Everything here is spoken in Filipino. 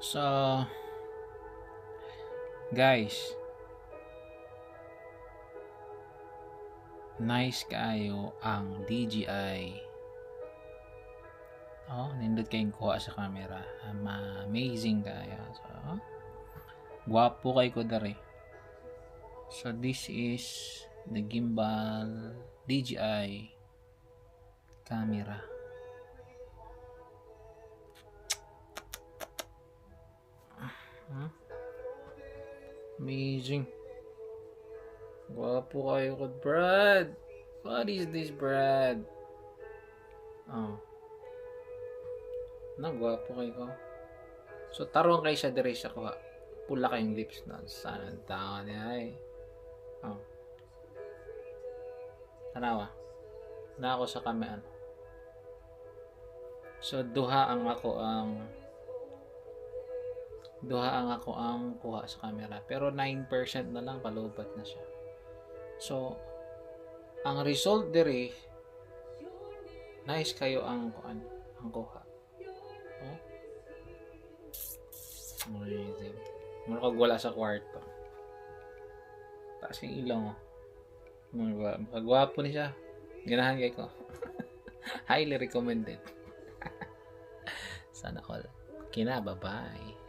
So, guys, nice kayo ang DJI. Oh, nindot kayong kuha sa camera. Amazing kayo. So, guwapo kay ko dari. So, this is the gimbal DJI camera. Amazing. Guwapo kayo ko, Brad. What is this, Brad? Oh. Guwapo kayo ko. So, tarong kayo sa dire sa kuha. Pula kayong lips na. Sana tao niya ay. Oh. Tanawa. Na ako sa kamean. So, duha ang ako ang kuha sa camera. Pero 9% na lang palubat na siya. So, ang result dire nice kayo ang kuha. Oh. Amazing. Mura kag wala sa kwarto. Taas yung ilong. Magwapo ni siya. Ganahan kay ko. Highly recommended. Sana all. Bye-bye.